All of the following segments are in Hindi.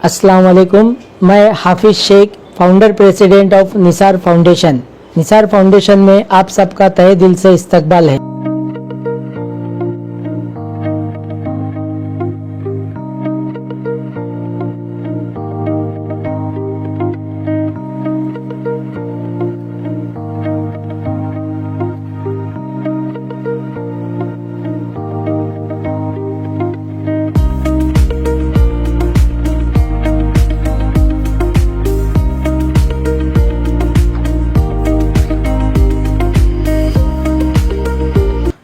अस्सलाम वालेकुम। मैं Hafiz Shaikh, founder president of Nisar foundation. Nisar foundation में आप सबका तहे दिल से इस्तकबाल है।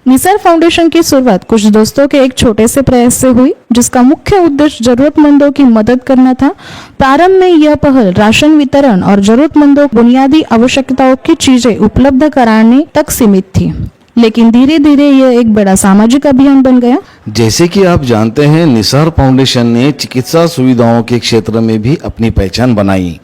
निसार फाउंडेशन की शुरुआत कुछ दोस्तों के एक छोटे से प्रयास से हुई, जिसका मुख्य उद्देश्य जरूरतमंदों की मदद करना था। प्रारंभ में यह पहल राशन वितरण और जरूरतमंदों को बुनियादी आवश्यकताओं की चीजें उपलब्ध कराने तक सीमित थी, लेकिन धीरे धीरे यह एक बड़ा सामाजिक अभियान बन गया। जैसे कि आप जानते हैं, निसार फाउंडेशन ने चिकित्सा सुविधाओं के क्षेत्र में भी अपनी पहचान बनाई।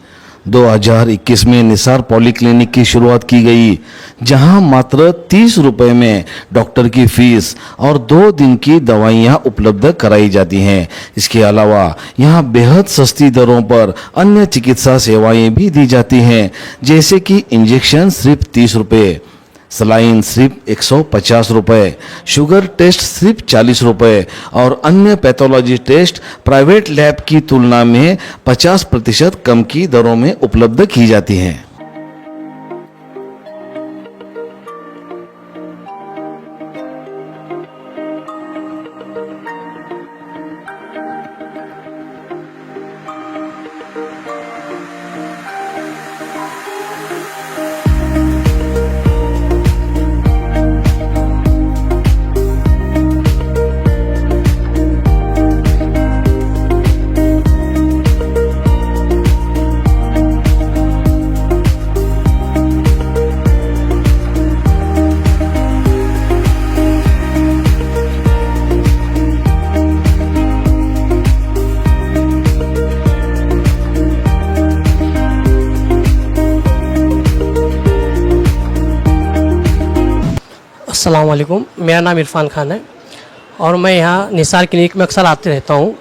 2021 में निसार पॉलीक्लिनिक की शुरुआत की गई, जहां मात्र 30 रुपए में डॉक्टर की फीस और 2 दिन की दवाइयां उपलब्ध कराई जाती हैं। इसके अलावा यहां बेहद सस्ती दरों पर अन्य चिकित्सा सेवाएं भी दी जाती हैं, जैसे कि इंजेक्शन सिर्फ 30 रुपए, सलाइन सिर्फ 150 रुपए, शुगर टेस्ट सिर्फ 40 रुपए और अन्य पैथोलॉजी टेस्ट प्राइवेट लैब की तुलना में 50% कम की दरों में उपलब्ध की जाती हैं। अस्सलाम वालेकुम। मेरा नाम इरफान खान है और मैं यहाँ निसार क्लिनिक में अक्सर आते रहता हूँ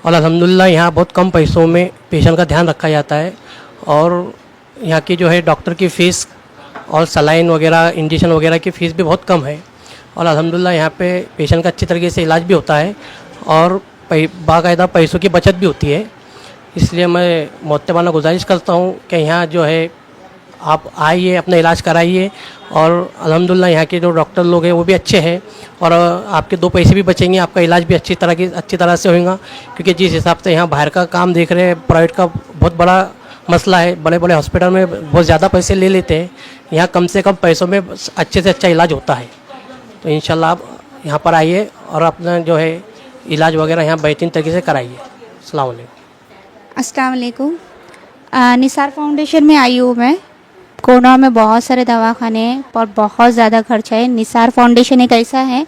और अल्हम्दुलिल्लाह यहाँ बहुत कम पैसों में पेशेंट का ध्यान रखा जाता है और यहाँ की जो है डॉक्टर की फ़ीस और सलाइन वगैरह इंजेक्शन वगैरह की फ़ीस भी बहुत कम है और अल्हम्दुलिल्लाह यहाँ पे पेशेंट का अच्छी तरीके से इलाज भी होता है और बाकायदा पैसों की बचत भी होती है। इसलिए मैं मोहतबाना गुजारिश करता हूँ कि यहाँ जो है आप आइए, अपना इलाज कराइए और अल्हम्दुलिल्लाह यहाँ के जो डॉक्टर लोग हैं वो भी अच्छे हैं और आपके 2 पैसे भी बचेंगे, आपका इलाज भी अच्छी तरह से होगा। क्योंकि जिस हिसाब से यहाँ बाहर का काम देख रहे हैं, प्राइवेट का बहुत बड़ा मसला है, बड़े बड़े हॉस्पिटल में बहुत ज़्यादा पैसे ले लेते हैं, यहाँ कम से कम पैसों में अच्छे से अच्छा इलाज होता है। तो इंशाल्लाह आप यहाँ पर आइए और अपना जो है इलाज वगैरह यहाँ बेहतरीन तरीके से कराइए। अस्सलाम वालेकुम। अस्सलाम वालेकुम। निसार फाउंडेशन में आई हूँ मैं। कोरोना में बहुत सारे दवाखाने हैं और बहुत ज़्यादा खर्चा है। निसार फाउंडेशन एक ऐसा है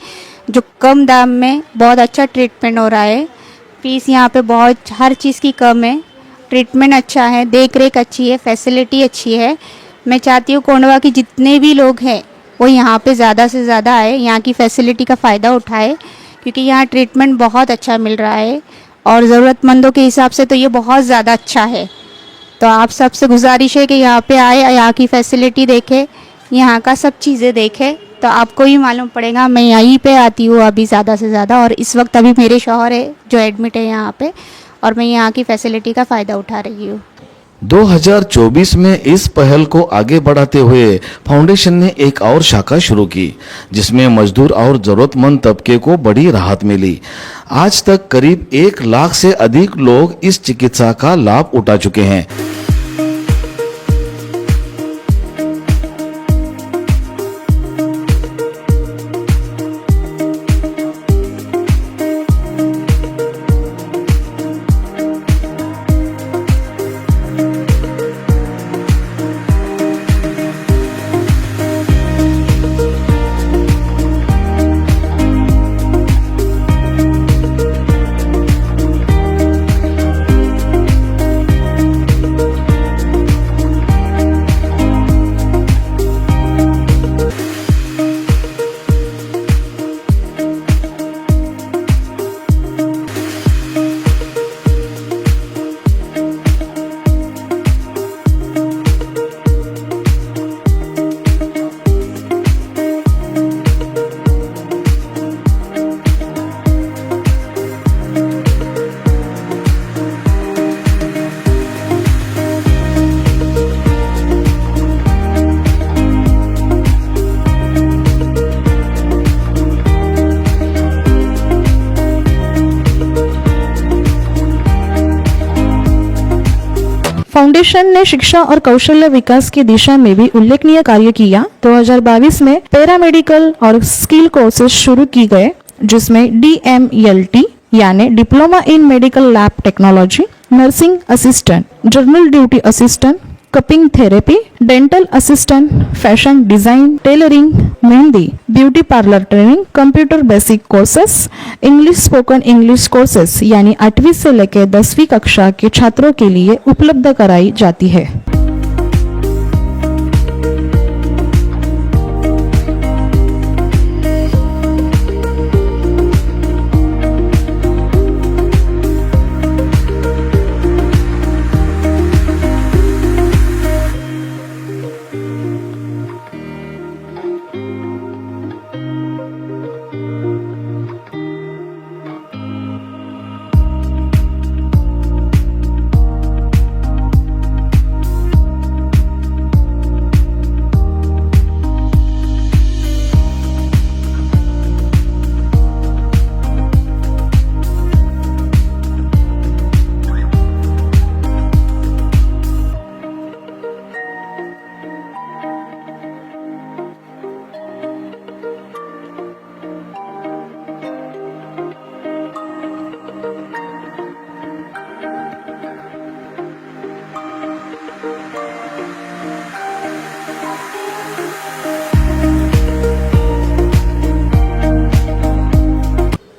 जो कम दाम में बहुत अच्छा ट्रीटमेंट हो रहा है। फीस यहाँ पे बहुत हर चीज़ की कम है, ट्रीटमेंट अच्छा है, देख रेख अच्छी है, फैसिलिटी अच्छी है। मैं चाहती हूँ कोंडवा के जितने भी लोग हैं वो यहाँ पे ज़्यादा से ज़्यादा आए, यहाँ की फैसिलिटी का फ़ायदा उठाए, क्योंकि यहाँ ट्रीटमेंट बहुत अच्छा मिल रहा है और ज़रूरतमंदों के हिसाब से तो ये बहुत ज़्यादा अच्छा है। तो आप सबसे गुजारिश है कि यहाँ पे आए, यहाँ की फैसिलिटी देखें, यहाँ का सब चीज़ें देखें, तो आपको ही मालूम पड़ेगा। मैं यहीं पे आती हूँ अभी ज़्यादा से ज़्यादा और इस वक्त अभी मेरे शौहर है जो एडमिट है यहाँ पे और मैं यहाँ की फैसिलिटी का फ़ायदा उठा रही हूँ। 2024 में इस पहल को आगे बढ़ाते हुए फाउंडेशन ने एक और शाखा शुरू की, जिसमें मजदूर और जरूरतमंद तबके को बड़ी राहत मिली। आज तक करीब 1 लाख से अधिक लोग इस चिकित्सा का लाभ उठा चुके हैं। फाउंडेशन ने शिक्षा और कौशल्य विकास की दिशा में भी उल्लेखनीय कार्य किया। 2022 में पैरामेडिकल और स्किल कोर्सेज शुरू की गए, जिसमें DMLT यानी diploma in medical lab technology, nursing assistant, journal duty assistant, cupping therapy, dental assistant, fashion design, tailoring, mehndi, beauty parlour training, computer basic courses, English spoken English courses यानी 8वीं से लेकर 10वीं कक्षा के छात्रों के लिए उपलब्ध कराई जाती है।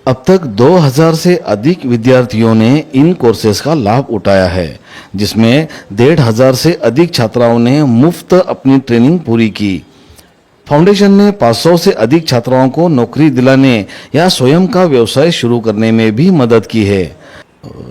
अब तक 2000 से अधिक विद्यार्थियों ने इन कोर्सेज का लाभ उठाया है, जिसमें 1500 से अधिक छात्राओं ने मुफ्त अपनी ट्रेनिंग पूरी की। फाउंडेशन ने 500 से अधिक छात्राओं को नौकरी दिलाने या स्वयं का व्यवसाय शुरू करने में भी मदद की है।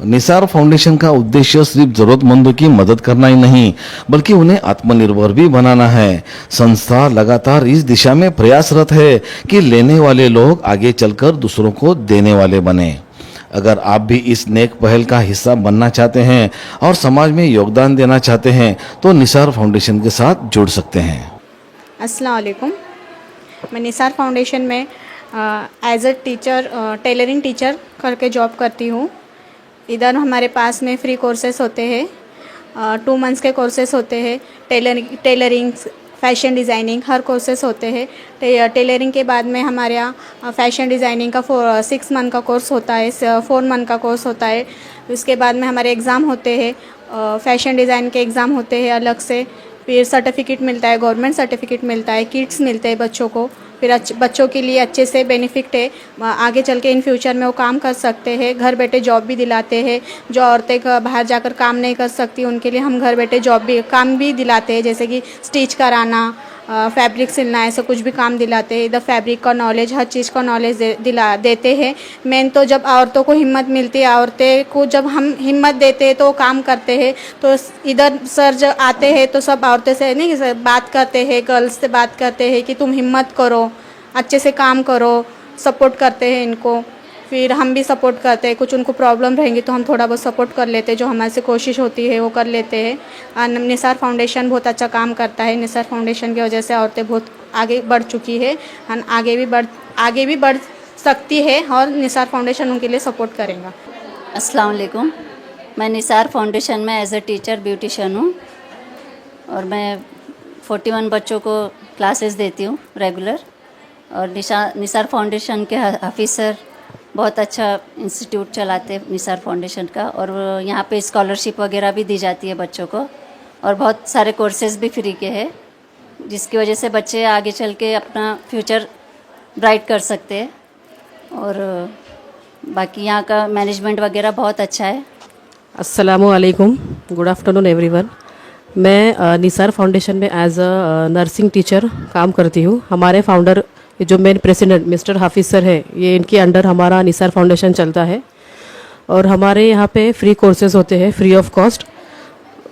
निसार फाउंडेशन का उद्देश्य सिर्फ जरूरतमंदों की मदद करना ही नहीं, बल्कि उन्हें आत्मनिर्भर भी बनाना है। संस्था लगातार इस दिशा में प्रयासरत है कि लेने वाले लोग आगे चलकर दूसरों को देने वाले बने। अगर आप भी इस नेक पहल का हिस्सा बनना चाहते हैं और समाज में योगदान देना चाहते हैं तो निसार फाउंडेशन के साथ जुड़ सकते हैं। अस्सलाम वालेकुम। मैं निसार फाउंडेशन में as a teacher tailoring teacher करके जॉब करती हूँ। इधर हमारे पास में फ्री कोर्सेस होते हैं, 2 मंथ्स के कोर्सेस होते हैं। टेलरिंग, फैशन डिज़ाइनिंग हर कोर्सेस होते हैं। टेलरिंग के बाद में हमारे यहाँ फैशन डिज़ाइनिंग का 6 मंथ का कोर्स होता है, 4 मंथ का कोर्स होता है। उसके बाद में हमारे एग्ज़ाम होते हैं, फैशन डिज़ाइन के एग्ज़ाम होते हैं अलग से। फिर सर्टिफिकेट मिलता है, गवर्नमेंट सर्टिफिकेट मिलता है, किट्स मिलते हैं बच्चों को। फिर बच्चों के लिए अच्छे से बेनिफिट है, आगे चल के इन फ्यूचर में वो काम कर सकते हैं। घर बैठे जॉब भी दिलाते हैं। जो औरतें बाहर जाकर काम नहीं कर सकती उनके लिए हम घर बैठे काम भी दिलाते हैं, जैसे कि स्टिच कराना, फैब्रिक सिलना, ऐसा कुछ भी काम दिलाते हैं। इधर फैब्रिक का नॉलेज, हर चीज़ का नॉलेज देते हैं। मेन तो जब औरतों को हिम्मत मिलती है, औरतें को जब हम हिम्मत देते हैं तो वो काम करते हैं। तो इधर सर जब आते हैं तो सब औरतें से नहीं बात करते हैं, गर्ल्स से बात करते हैं कि तुम हिम्मत करो, अच्छे से काम करो, सपोर्ट करते हैं इनको। फिर हम भी सपोर्ट करते हैं, कुछ उनको प्रॉब्लम रहेंगी तो हम थोड़ा बहुत सपोर्ट कर लेते हैं, जो हमारे से कोशिश होती है वो कर लेते हैं। निसार फाउंडेशन बहुत अच्छा काम करता है। निसार फाउंडेशन की वजह से औरतें बहुत आगे बढ़ चुकी है, आगे भी बढ़ सकती है और निसार फाउंडेशन उनके लिए सपोर्ट करेगा। अस्सलाम वालेकुम। मैं निसार फाउंडेशन में एज अ टीचर ब्यूटिशियन हूँ और मैं 41 बच्चों को क्लासेस देती हूँ रेगुलर। और निसार फाउंडेशन के हाफिज़ सर बहुत अच्छा इंस्टीट्यूट चलाते हैं निसार फाउंडेशन का, और यहाँ पे स्कॉलरशिप वगैरह भी दी जाती है बच्चों को, और बहुत सारे कोर्सेज भी फ्री के हैं, जिसकी वजह से बच्चे आगे चल के अपना फ्यूचर ब्राइट कर सकते हैं। और बाकी यहाँ का मैनेजमेंट वगैरह बहुत अच्छा है। अस्सलामुअलैकुम, गुड आफ्टरनून एवरीवन। मैं निसार फाउंडेशन में एज अ नर्सिंग टीचर काम करती हूँ। हमारे फाउंडर जो मेन प्रेसिडेंट मिस्टर हाफिज़ सर है, ये इनके अंडर हमारा निसार फाउंडेशन चलता है। और हमारे यहाँ पे फ्री कोर्सेज होते हैं फ्री ऑफ कॉस्ट।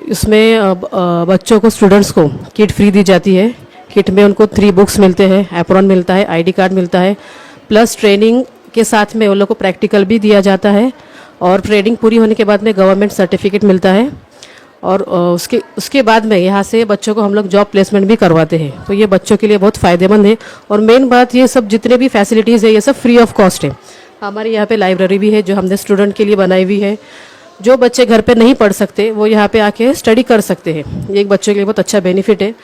इसमें बच्चों को, स्टूडेंट्स को किट फ्री दी जाती है। किट में उनको 3 बुक्स मिलते हैं, एप्रॉन मिलता है, ID कार्ड मिलता है, प्लस ट्रेनिंग के साथ में उन लोग को प्रैक्टिकल भी दिया जाता है। और ट्रेनिंग पूरी होने के बाद में गवर्नमेंट सर्टिफिकेट मिलता है। और उसके बाद में यहाँ से बच्चों को हम लोग जॉब प्लेसमेंट भी करवाते हैं। तो ये बच्चों के लिए बहुत फ़ायदेमंद है। और मेन बात, ये सब जितने भी फैसिलिटीज़ है ये सब फ्री ऑफ कॉस्ट है। हमारे यहाँ पे लाइब्रेरी भी है जो हमने स्टूडेंट के लिए बनाई हुई है। जो बच्चे घर पे नहीं पढ़ सकते वो यहाँ पे आके स्टडी कर सकते हैं। ये एक बच्चों के लिए बहुत अच्छा बेनिफिट है।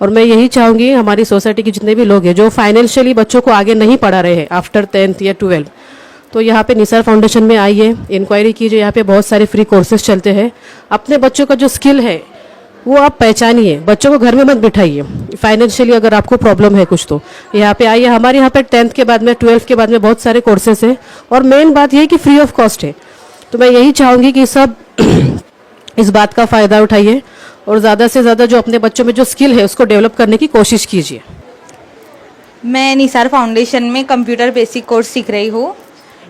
और मैं यही चाहूँगी हमारी सोसाइटी के जितने भी लोग हैं जो फाइनेंशियली बच्चों को आगे नहीं पढ़ा रहे हैं आफ्टर 10th या 12th, तो यहाँ पे निसार फाउंडेशन में आइए, इंक्वायरी कीजिए। यहाँ पे बहुत सारे फ्री कोर्सेज चलते हैं। अपने बच्चों का जो स्किल है वो आप पहचानिए, बच्चों को घर में मत बिठाइए। फाइनेंशियली अगर आपको प्रॉब्लम है कुछ तो यहाँ पे आइए। हमारे यहाँ पे 10th के बाद में 12th के बाद में बहुत सारे कोर्सेज हैं और मेन बात ये है कि फ्री ऑफ कॉस्ट है। तो मैं यही चाहूँगी कि सब इस बात का फ़ायदा उठाइए और ज़्यादा से ज़्यादा जो अपने बच्चों में जो स्किल है उसको डेवलप करने की कोशिश कीजिए। मैं निसार फाउंडेशन में कंप्यूटर बेसिक कोर्स सीख रही हूँ।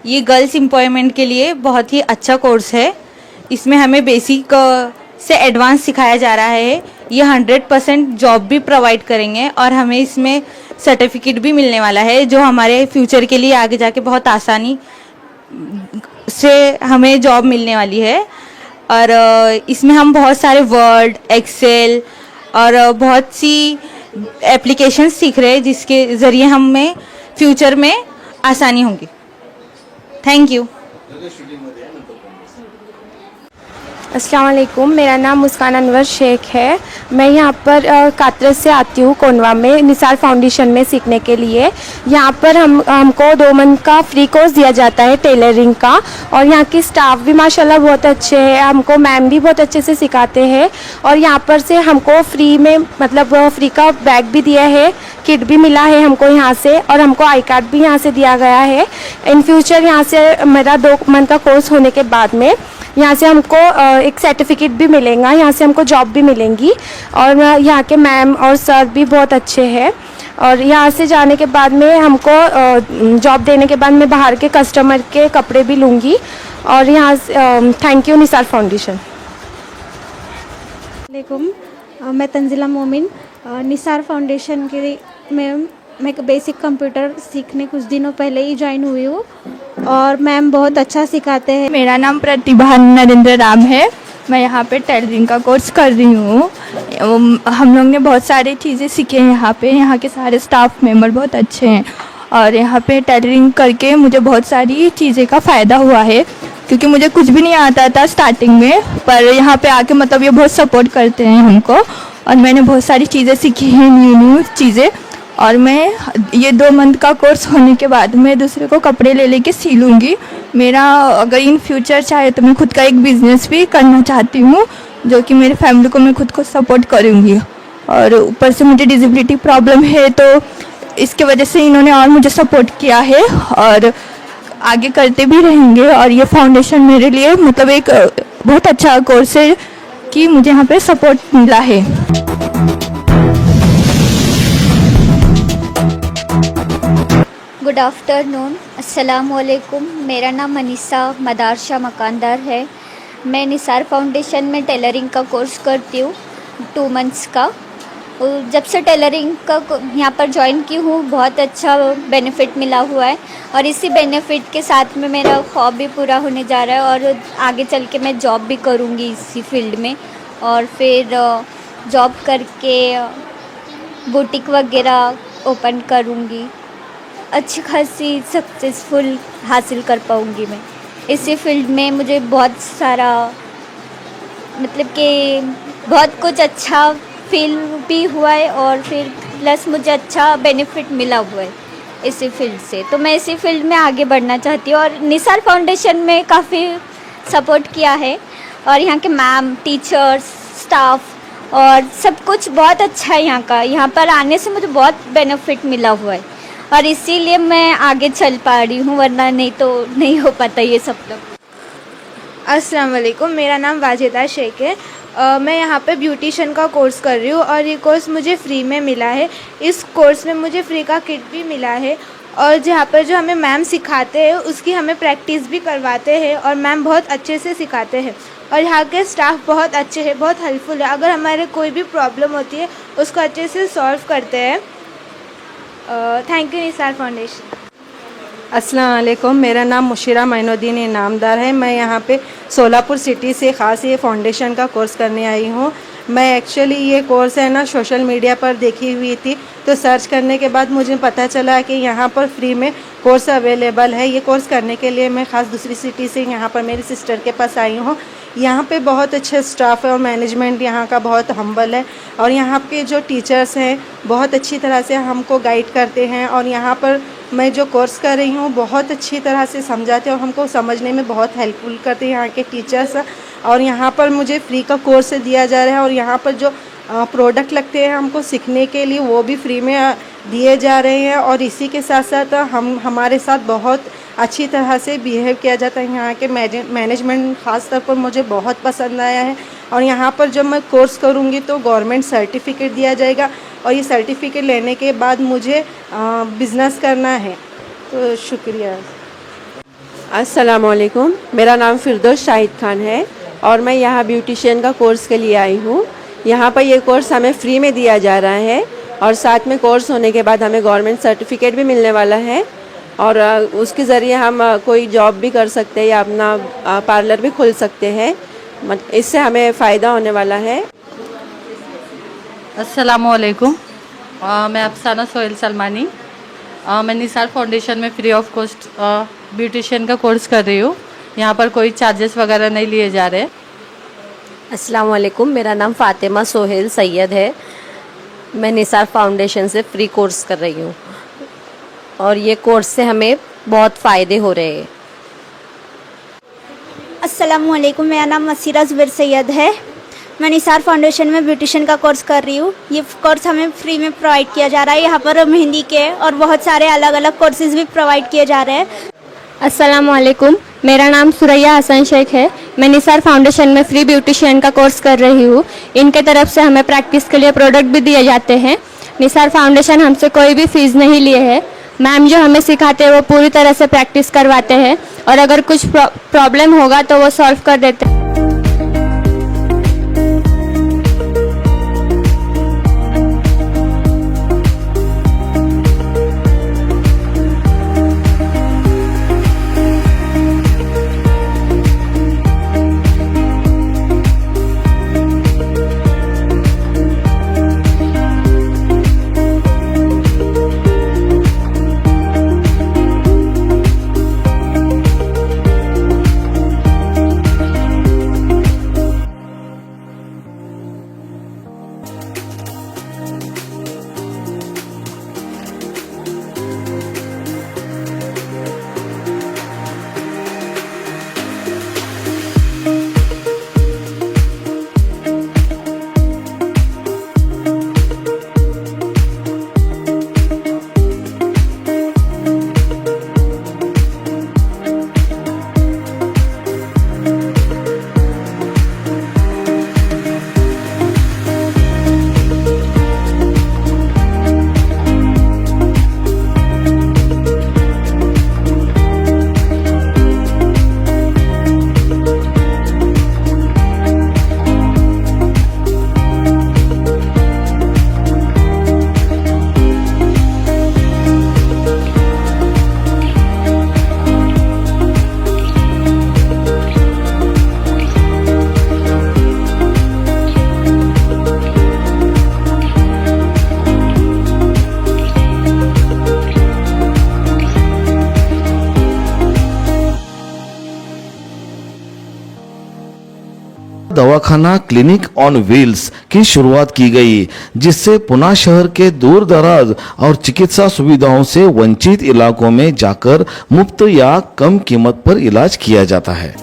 ये गर्ल्स एम्प्लॉयमेंट के लिए बहुत ही अच्छा कोर्स है। इसमें हमें बेसिक से एडवांस सिखाया जा रहा है। ये 100% जॉब भी प्रोवाइड करेंगे और हमें इसमें सर्टिफिकेट भी मिलने वाला है जो हमारे फ्यूचर के लिए आगे जाके बहुत आसानी से हमें जॉब मिलने वाली है। और इसमें हम बहुत सारे वर्ड, एक्सेल और बहुत सी एप्लीकेशन सीख रहे हैं जिसके ज़रिए हमें फ्यूचर में आसानी होगी। Thank you. अस्सलाम वालेकुम, मेरा नाम मुस्कान अनवर शेख है। मैं यहाँ पर कातरस से आती हूँ, कोनवा में निसार फाउंडेशन में सीखने के लिए। यहाँ पर हमको 2 मंथ का फ्री कोर्स दिया जाता है टेलरिंग का और यहाँ की स्टाफ भी माशाल्लाह बहुत अच्छे हैं। हमको मैम भी बहुत अच्छे से सिखाते हैं और यहाँ पर से हमको फ्री में मतलब फ्री का बैग भी दिया है, किट भी मिला है हमको यहाँ से और हमको आई कार्ड भी यहाँ से दिया गया है। इन फ्यूचर यहाँ से मेरा 2 मंथ का कोर्स होने के बाद में यहाँ से हमको एक सर्टिफिकेट भी मिलेगा, यहाँ से हमको जॉब भी मिलेंगी और यहाँ के मैम और सर भी बहुत अच्छे हैं। और यहाँ से जाने के बाद में हमको जॉब देने के बाद मैं बाहर के कस्टमर के कपड़े भी लूँगी। और यहाँ थैंक यू निसार फाउंडेशन। वालेकुम, मैं तंजिला मोमिन निसार फाउंडेशन के में मैं बेसिक कंप्यूटर सीखने कुछ दिनों पहले ही ज्वाइन हुई हूँ और मैम बहुत अच्छा सिखाते हैं। मेरा नाम प्रतिभा नरेंद्र राम है। मैं यहाँ पे टेलरिंग का कोर्स कर रही हूँ। हम लोग ने बहुत सारी चीज़ें सीखे हैं यहाँ पे। यहाँ के सारे स्टाफ मेंबर बहुत अच्छे हैं और यहाँ पे टेलरिंग करके मुझे बहुत सारी चीज़ें का फ़ायदा हुआ है क्योंकि मुझे कुछ भी नहीं आता था स्टार्टिंग में, पर यहाँ पे आके मतलब ये बहुत सपोर्ट करते हैं हमको और मैंने बहुत सारी चीज़ें सीखी हैं, न्यू चीज़ें। और मैं ये 2 मंथ का कोर्स होने के बाद मैं दूसरे को कपड़े ले लेके सी लूँगी। मेरा अगर इन फ्यूचर चाहे तो मैं खुद का एक बिज़नेस भी करना चाहती हूँ जो कि मेरे फैमिली को मैं खुद को सपोर्ट करूँगी। और ऊपर से मुझे डिसेबिलिटी प्रॉब्लम है तो इसके वजह से इन्होंने और मुझे सपोर्ट किया है और आगे करते भी रहेंगे। और ये फाउंडेशन मेरे लिए मतलब एक बहुत अच्छा कोर्स है कि मुझे यहाँ पे सपोर्ट मिला है। गुड आफ्टरनून, अस्सलाम वालेकुम। मेरा नाम मनीषा मदारशा मकानदार है। मैं निसार फाउंडेशन में टेलरिंग का कोर्स करती हूँ 2 मंथ्स का। जब से टेलरिंग का यहाँ पर ज्वाइन की हूँ बहुत अच्छा बेनिफिट मिला हुआ है और इसी बेनिफिट के साथ में मेरा ख्वाब भी पूरा होने जा रहा है और आगे चल के मैं जॉब भी करूँगी इसी फील्ड में और फिर जॉब करके बुटीक वगैरह ओपन करूँगी। अच्छी खासी सक्सेसफुल हासिल कर पाऊँगी मैं इसी फील्ड में। मुझे बहुत सारा मतलब कि बहुत कुछ अच्छा फील भी हुआ है और फिर प्लस मुझे अच्छा बेनिफिट मिला हुआ है इसी फील्ड से। तो मैं इसी फील्ड में आगे बढ़ना चाहती हूँ और निसार फाउंडेशन में काफ़ी सपोर्ट किया है और यहाँ के मैम, टीचर्स, स्टाफ और सब कुछ बहुत अच्छा है यहाँ का। यहाँ पर आने से मुझे बहुत बेनिफिट मिला हुआ है और इसीलिए मैं आगे चल पा रही हूँ, वरना नहीं तो नहीं हो पाता ये सब लोग। अस्सलाम वालेकुम, मेरा नाम वाजिदा शेख है। मैं यहाँ पे ब्यूटिशियन का कोर्स कर रही हूँ और ये कोर्स मुझे फ्री में मिला है। इस कोर्स में मुझे फ्री का किट भी मिला है और जहाँ पर जो हमें मैम सिखाते हैं उसकी हमें प्रैक्टिस भी करवाते हैं और मैम बहुत अच्छे से सिखाते हैं। और यहाँ के स्टाफ बहुत अच्छे हैं, बहुत हेल्पफुल है। अगर हमारे कोई भी प्रॉब्लम होती है उसको अच्छे से सॉल्व करते हैं। Thank you Nisar foundation. अस्सलाम वालेकुम, मेरा नाम मुशीरा मैनुद्दीन इनामदार है। मैं यहाँ पे सोलापुर सिटी से ख़ास ये फाउंडेशन का कोर्स करने आई हूँ। मैं एक्चुअली ये कोर्स है ना सोशल मीडिया पर देखी हुई थी, तो सर्च करने के बाद मुझे पता चला कि यहाँ पर फ्री में कोर्स अवेलेबल है। ये कोर्स करने के लिए मैं ख़ास दूसरी सिटी से यहाँ पर मेरी सिस्टर के पास आई हूँ। यहाँ पे बहुत अच्छे स्टाफ है और मैनेजमेंट यहाँ का बहुत हम्बल है और यहाँ के जो टीचर्स हैं बहुत अच्छी तरह से हमको गाइड करते हैं। और यहाँ पर मैं जो कोर्स कर रही हूँ बहुत अच्छी तरह से समझाते हैं और हमको समझने में बहुत हेल्पफुल करते हैं यहाँ के टीचर्स। और यहाँ पर मुझे फ्री का कोर्स दिया जा रहा है और यहाँ पर जो प्रोडक्ट लगते हैं हमको सीखने के लिए वो भी फ्री में दिए जा रहे हैं। और इसी के साथ साथ हमारे साथ बहुत अच्छी तरह से बिहेव किया जाता है। यहाँ के मैनेजमेंट ख़ास तौर पर मुझे बहुत पसंद आया है। और यहाँ पर जब मैं कोर्स करूँगी तो गवर्नमेंट सर्टिफिकेट दिया जाएगा और ये सर्टिफिकेट लेने के बाद मुझे बिज़नेस करना है। तो शुक्रिया। अस्सलाम वालेकुम, मेरा नाम फिरदौस शाहिद खान है और मैं यहाँ ब्यूटिशियन का कोर्स के लिए आई हूँ। यहाँ पर ये कोर्स हमें फ्री में दिया जा रहा है और साथ में कोर्स होने के बाद हमें गवर्नमेंट सर्टिफिकेट भी मिलने वाला है और उसके ज़रिए हम कोई जॉब भी कर सकते हैं या अपना पार्लर भी खोल सकते हैं। इससे हमें फ़ायदा होने वाला है। अस्सलाम वालेकुम, मैं अफसाना सोहेल सलमानी। मैं निसार फाउंडेशन में फ्री ऑफ कॉस्ट ब्यूटिशियन का कोर्स कर रही हूँ। यहाँ पर कोई चार्जेस वगैरह नहीं लिए जा रहे। अस्सलाम वालेकुम, मेरा नाम फ़ातिमा सोहेल सैयद है। मैं निसार फाउंडेशन से फ्री कोर्स कर रही हूँ और ये कोर्स से हमें बहुत फ़ायदे हो रहे हैं। अस्सलाम वालेकुम, मेरा नाम मसीरा ज़ुबैर सैयद है। मैं निसार फाउंडेशन में ब्यूटिशियन का कोर्स कर रही हूँ। ये कोर्स हमें फ्री में प्रोवाइड किया जा रहा है। यहाँ पर मेहंदी के और बहुत सारे अलग अलग कोर्सेज़ भी प्रोवाइड किए जा रहे हैं। अस्सलाम वालेकुम, मेरा नाम सुरैया हसन शेख है। मैं निसार फाउंडेशन में फ्री ब्यूटिशियन का कोर्स कर रही हूँ। इनके तरफ से हमें प्रैक्टिस के लिए प्रोडक्ट भी दिए जाते हैं। निसार फाउंडेशन हमसे कोई भी फ़ीस नहीं लिए है। मैम जो हमें सिखाते हैं वो पूरी तरह से प्रैक्टिस करवाते हैं और अगर कुछ प्रॉब्लम होगा तो वो सॉल्व कर देते हैं। दवाखाना क्लिनिक ऑन व्हील्स की शुरुआत की गई, जिससे पुणे शहर के दूर दराज और चिकित्सा सुविधाओं से वंचित इलाकों में जाकर मुफ्त या कम कीमत पर इलाज किया जाता है।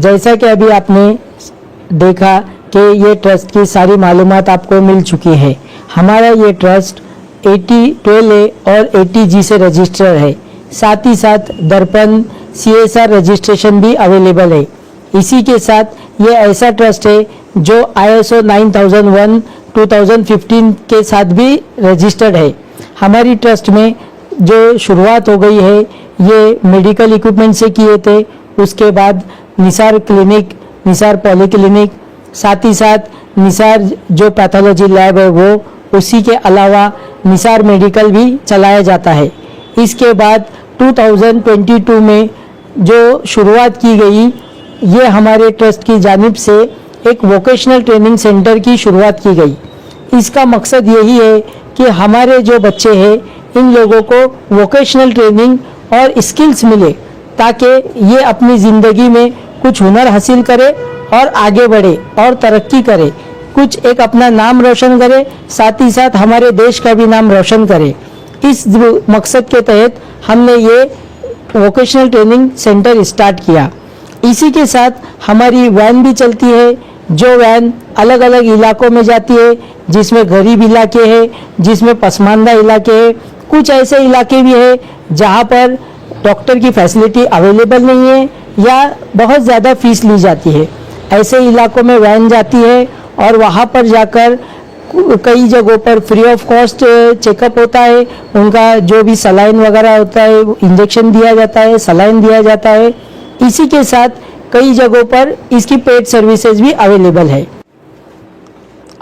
जैसा कि अभी आपने देखा कि ये ट्रस्ट की सारी मालूमात आपको मिल चुकी है। हमारा ये ट्रस्ट 12A और 80G से रजिस्टर है। साथ ही साथ दर्पण CSR रजिस्ट्रेशन भी अवेलेबल है। इसी के साथ ये ऐसा ट्रस्ट है जो ISO 9001 2015 के साथ भी रजिस्टर्ड है। हमारी ट्रस्ट में जो शुरुआत हो गई है ये मेडिकल इक्विपमेंट से किए थे, उसके बाद निसार क्लिनिक, निसार पॉलीक्लिनिक, साथ ही साथ निसार जो पैथोलॉजी लैब है वो, उसी के अलावा निसार मेडिकल भी चलाया जाता है। इसके बाद 2022 में जो शुरुआत की गई, ये हमारे ट्रस्ट की जानिब से एक वोकेशनल ट्रेनिंग सेंटर की शुरुआत की गई। इसका मकसद यही है कि हमारे जो बच्चे हैं इन लोगों को वोकेशनल ट्रेनिंग और स्किल्स मिले ताकि ये अपनी ज़िंदगी में कुछ हुनर हासिल करे और आगे बढ़े और तरक्की करे, कुछ एक अपना नाम रोशन करे, साथ ही साथ हमारे देश का भी नाम रोशन करे। इस मकसद के तहत हमने ये वोकेशनल ट्रेनिंग सेंटर स्टार्ट किया। इसी के साथ हमारी वैन भी चलती है, जो वैन अलग अलग इलाकों में जाती है, जिसमें गरीब इलाके हैं, जिसमें पसमानदा इलाके हैं, कुछ ऐसे इलाके भी हैं जहाँ पर डॉक्टर की फैसिलिटी अवेलेबल नहीं है या बहुत ज़्यादा फीस ली जाती है। ऐसे इलाकों में वैन जाती है और वहाँ पर जाकर कई जगहों पर फ्री ऑफ कॉस्ट चेकअप होता है। उनका जो भी सलाइन वगैरह होता है, इंजेक्शन दिया जाता है, सलाइन दिया जाता है। इसी के साथ कई जगहों पर इसकी पेड सर्विसेज भी अवेलेबल है।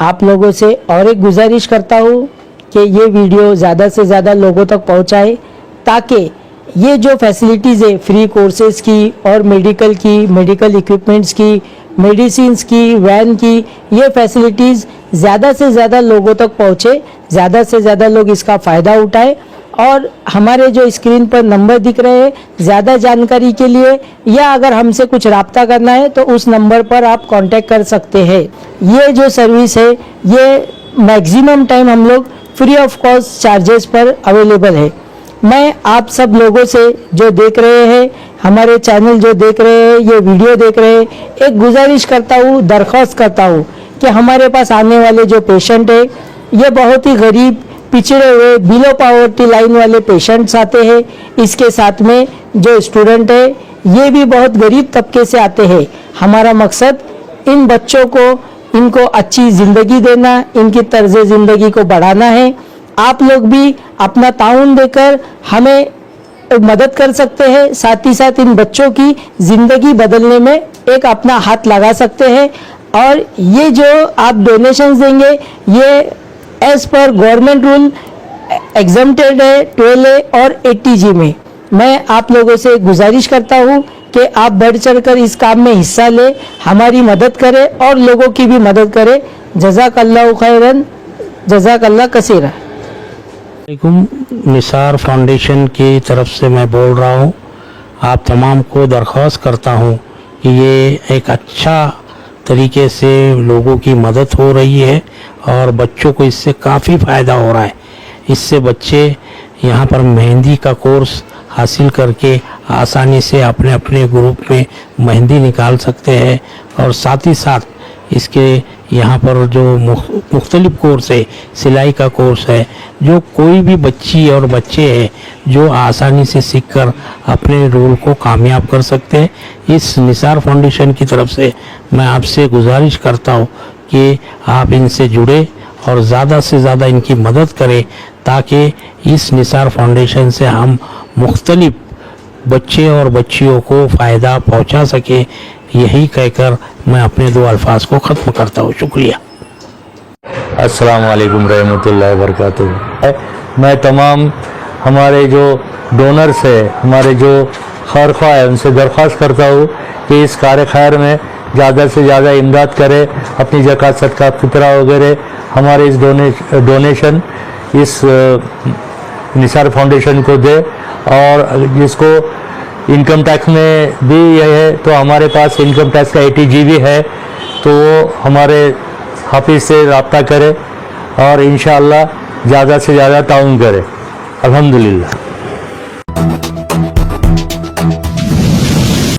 आप लोगों से और एक गुजारिश करता हूँ कि ये वीडियो ज़्यादा से ज़्यादा लोगों तक पहुँचाए ताकि ये जो फैसिलिटीज़ है फ्री कोर्सेज़ की और मेडिकल की, मेडिकल इक्विपमेंट्स की, मेडिसिन्स की, वैन की, ये फैसिलिटीज़ ज़्यादा से ज़्यादा लोगों तक पहुँचे, ज़्यादा से ज़्यादा लोग इसका फ़ायदा उठाए। और हमारे जो स्क्रीन पर नंबर दिख रहे हैं, ज़्यादा जानकारी के लिए या अगर हमसे कुछ रब्ता करना है तो उस नंबर पर आप कांटेक्ट कर सकते हैं। ये जो सर्विस है ये मैक्सिमम टाइम हम लोग फ्री ऑफ कॉस्ट चार्जेस पर अवेलेबल है। मैं आप सब लोगों से जो देख रहे हैं, हमारे चैनल जो देख रहे हैं, ये वीडियो देख रहे हैं, एक गुजारिश करता हूँ, दरख्वास्त करता हूँ कि हमारे पास आने वाले जो पेशेंट है ये बहुत ही गरीब, पिछड़े हुए, बिलो पॉवर्टी लाइन वाले पेशेंट्स आते हैं। इसके साथ में जो स्टूडेंट है ये भी बहुत गरीब तबके से आते हैं। हमारा मकसद इन बच्चों को, इनको अच्छी ज़िंदगी देना, इनकी तर्ज ज़िंदगी को बढ़ाना है। आप लोग भी अपना ताउन देकर हमें मदद कर सकते हैं, साथ ही साथ इन बच्चों की ज़िंदगी बदलने में एक अपना हाथ लगा सकते हैं। और ये जो आप डोनेशंस देंगे ये as per government rule exempted है 12A और 80G में। मैं आप लोगों से गुजारिश करता हूँ कि आप बढ़ चढ़कर इस काम में हिस्सा ले, हमारी मदद करें और लोगों की भी मदद करें। जज़ाकल्लाहु खैरन, जज़ाकल्लाह कसीरा। निसार फाउंडेशन की तरफ से मैं बोल रहा हूँ। आप तमाम को दरख्वास्त करता हूँ कि ये एक अच्छा तरीके से लोगों की मदद हो रही है और बच्चों को इससे काफ़ी फ़ायदा हो रहा है। इससे बच्चे यहाँ पर मेहंदी का कोर्स हासिल करके आसानी से अपने अपने ग्रुप में मेहंदी निकाल सकते हैं और साथ ही साथ इसके यहाँ पर जो मुख्तलिफ कोर्स है, सिलाई का कोर्स है, जो कोई भी बच्ची और बच्चे हैं जो आसानी से सीखकर अपने रोल को कामयाब कर सकते हैं। इस निसार फाउंडेशन की तरफ से मैं आपसे गुजारिश करता हूँ कि आप इनसे जुड़े और ज़्यादा से ज़्यादा इनकी मदद करें ताकि इस निसार फाउंडेशन से हम मुख्तलिफ बच्चे और बच्चियों को फ़ायदा पहुँचा सके। यही कहकर मैं अपने दो अल्फाज को ख़त्म करता हूँ। शुक्रिया। अस्सलाम वालेकुम रहमतुल्लाहि व बरकातुहू। मैं तमाम हमारे जो डोनर्स है, हमारे जो खैरख्वाह है, उनसे दरख्वास्त करता हूँ कि इस कार्य खैर में ज़्यादा से ज़्यादा इमदाद करें, अपनी ज़कात सदका फितरा वगैरह हमारे इस डोनेशन इस निसार फाउंडेशन को दे। और जिसको इनकम टैक्स में भी यह है तो हमारे पास इनकम टैक्स का 80G भी है, तो वो हमारे हाफिज़ से रब्ता करे और इंशाअल्लाह ज़्यादा से ज़्यादा ताउन करे। अल्हम्दुलिल्लाह।